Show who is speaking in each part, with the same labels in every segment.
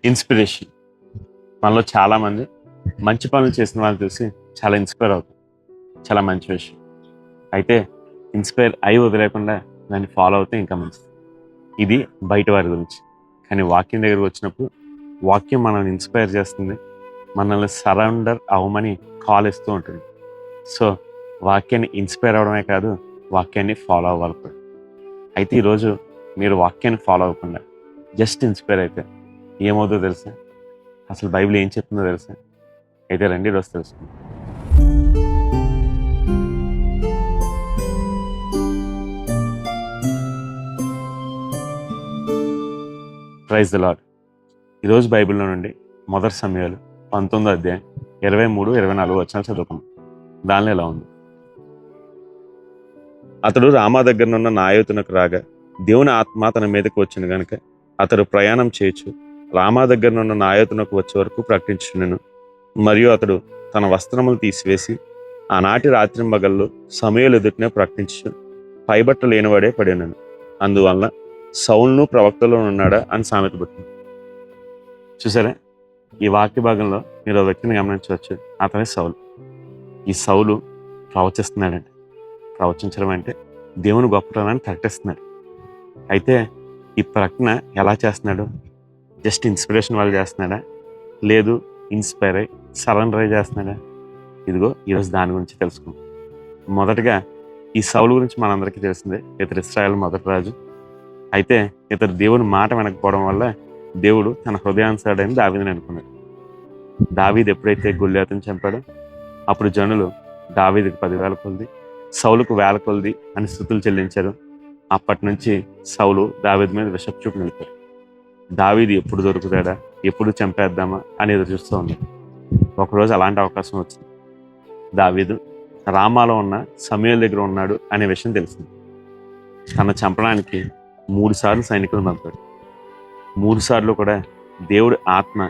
Speaker 1: Inspiration. మనలో చాలామంది మంచి పనులు చేసిన వాళ్ళని చూసి చాలా ఇన్స్పైర్ అవుతాం. చాలా మంచి విషయం. అయితే ఇన్స్పైర్ అయి వదిలేకుండా దాన్ని ఫాలో అవుతే ఇంకా మంచిది. ఇది బయట వారి గురించి. కానీ వాక్యం దగ్గరకు వచ్చినప్పుడు వాక్యం మనల్ని ఇన్స్పైర్ చేస్తుంది. మనల్ని సరౌండర్ అవ్వమని కాల్ ఇస్తూ ఉంటుంది. సో వాక్యాన్ని ఇన్స్పైర్ అవ్వడమే కాదు, వాక్యాన్ని ఫాలో అవ్వాలి కూడా. అయితే ఈరోజు మీరు వాక్యాన్ని ఫాలో అవ్వకుండా జస్ట్ ఇన్స్పైర్ అయితే ఏమవుతుందో తెలుసా? అసలు బైబిల్ ఏం చెప్తుందో తెలుసా? అయితే రండి ఈరోజు తెలుసుకుందాం. Praise the Lord. ఈరోజు బైబిల్లో నుండి మొదటి సమయాలు 19వ అధ్యాయం 23-24 వచనాలు చదువుకున్నాం. దానిలో ఎలా ఉంది? అతడు రామా దగ్గరనున్న నాయోతునకు రాగా దేవుని ఆత్మ తన మీదకు వచ్చిన గనుక అతడు ప్రయాణం చేయొచ్చు రామా దగ్గరనున్న నాయోతునకు వచ్చే వరకు ప్రకటించును. మరియు అతడు తన వస్త్రములు తీసివేసి ఆనాటి రాత్రి మగల్లో సమయాలు ఎదుటినే ప్రకటించు పైబట్ట లేనివాడే పడినను. అందువల్ల సౌలును ప్రవక్తలో ఉన్నాడా అని సామెత పుట్టింది. చూసారా? ఈ వాక్య భాగంలో మీరు ఒక వ్యక్తిని గమనించవచ్చు. అతనే సౌలు. ఈ సౌలు ప్రవచిస్తున్నాడండి. ప్రవచించడం అంటే దేవుని గొప్పతనాన్ని ప్రకటిస్తున్నాడు. అయితే ఈ ప్రకటన ఎలా చేస్తున్నాడు? జస్ట్ ఇన్స్పిరేషన్ వాళ్ళు చేస్తున్నాడా? లేదు, ఇన్స్పైర్ అయ్యి సరెండర్ అయ్యి చేస్తున్నాడా? ఇదిగో ఈరోజు దాని గురించి తెలుసుకుందాం. మొదటగా ఈ సౌలు గురించి మనందరికీ తెలిసిందే. ఇతడు ఇశ్రాయేలు మొదటి రాజు. అయితే ఇతడు దేవుని మాట వెనకపోవడం వల్ల దేవుడు తన హృదయానుసారుడైన దావీదుని అనుకున్నాడు. దావీదు ఎప్పుడైతే గొల్లియాతుని చంపాడో అప్పుడు జనులు దావీదుకి 10,000 కొలది, సౌలుకు 1,000 కొలది అని స్తుతులు చెల్లించారు. అప్పటి నుంచి సౌలు దావీదు మీద విషపు చూపు నిలిపారు. దావీదు ఎప్పుడు దొరుకుతాడా, ఎప్పుడు చంపేద్దామా అని ఎదురు చూస్తూ ఉన్నాడు. ఒకరోజు అలాంటి అవకాశం వచ్చింది. దావీదు రామాలో ఉన్న సమూయేలు దగ్గర ఉన్నాడు అనే విషయం తెలిసింది. తన చంపడానికి 3 సార్లు సైనికులను పంపాడు. 3 సార్లు కూడా దేవుడి ఆత్మ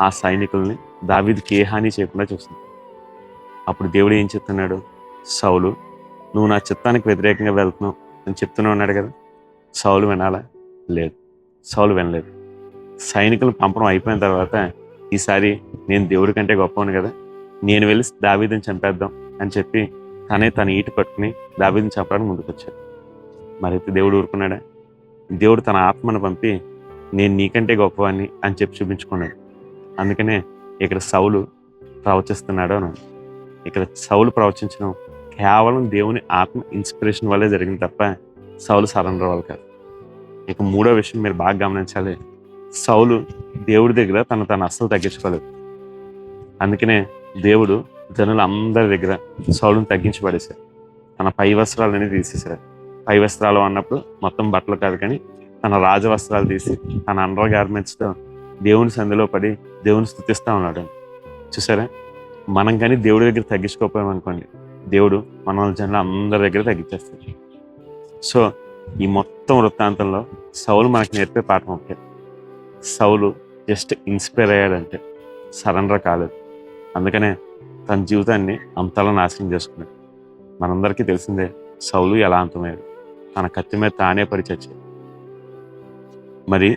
Speaker 1: ఆ సైనికుల్ని దావీదుకి ఏ హాని చేయకుండా చూస్తుంది. అప్పుడు దేవుడు ఏం చెప్తున్నాడు? సౌలు, నువ్వు నా చిత్తానికి వ్యతిరేకంగా వెళ్తున్నావు అని చెప్తూనే ఉన్నాడు కదా. సౌలు వినాలా? లేదు, సౌలు వినలేదు. సైనికులు పంపడం అయిపోయిన తర్వాత ఈసారి నేను దేవుడి కంటే గొప్పవను కదా, నేను వెళ్ళి దావీదుని చంపేద్దాం అని చెప్పి తన ఈటు పట్టుకుని దావీదుని చంపడానికి ముందుకొచ్చాడు. మరైతే దేవుడు ఊరుకున్నాడా? దేవుడు తన ఆత్మను పంపి నేను నీకంటే గొప్పవాడిని అని చెప్పి చూపించుకున్నాడు. అందుకనే ఇక్కడ సౌలు ప్రవచిస్తున్నాడు అని. ఇక్కడ సౌలు ప్రవచించడం కేవలం దేవుని ఆత్మ ఇన్స్పిరేషన్ వల్లే జరిగింది తప్ప సౌలు సరెండర్ వల్ల కాదు. ఇక మూడో విషయం మీరు బాగా గమనించాలి. సౌలు దేవుడి దగ్గర తను అస్సలు తగ్గించుకోలేదు. అందుకనే దేవుడు జనులందరి దగ్గర సౌలుని తగ్గించి పడేశారు. తన పై వస్త్రాలన్నీ తీసేశారు. పై వస్త్రాలు అన్నప్పుడు మొత్తం బట్టలు కాదు, కానీ తన రాజవస్త్రాలు తీసి తన అండర్ గార్మెంట్స్తో దేవుని సంధిలో పడి దేవుని స్తుతిస్తూ ఉన్నాడు. చూసారా? మనం కానీ దేవుడి దగ్గర తగ్గించుకోపోయామనుకోండి, దేవుడు మన జనులు అందరి దగ్గర తగ్గించేస్తాడు. సో ఈ మొత్తం వృత్తాంతంలో సౌలు మనకు నేర్పే పాఠం ఒకే. సౌలు జస్ట్ ఇన్స్పైర్ అయ్యాడంటే సరెండర్ కాలేదు. అందుకనే తన జీవితాన్ని అంతలా నాశనం చేసుకున్నాడు. మనందరికీ తెలిసిందే సౌలు ఎలా అంతమయ్యాడు. తన కత్తి మీద తానే పడి చచ్చాడు. మరి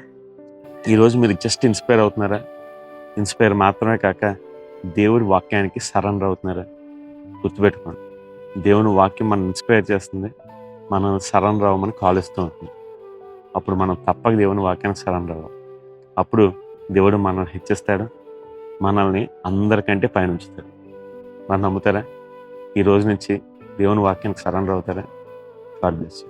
Speaker 1: ఈరోజు మీరు జస్ట్ ఇన్స్పైర్ అవుతున్నారా? ఇన్స్పైర్ మాత్రమే కాక దేవుడి వాక్యానికి సరెండర్ అవుతున్నారా? గుర్తుపెట్టుకోండి, దేవుని వాక్యం మనం ఇన్స్పైర్ చేస్తుంది, మనం సరెండర్ అవ్వమని కాల్ ఇస్తూ ఉంటుంది. అప్పుడు మనం తప్పక దేవుని వాక్యానికి సరెండర్ అవ్వాలి. అప్పుడు దేవుడు మనల్ని హెచ్చిస్తాడు, మనల్ని అందరికంటే పైన ఉంచుతాడు. మనం నమ్ముతారా? ఈ రోజు నుంచి దేవుని వాక్యానికి సరెండర్ అవుతారా? God bless you.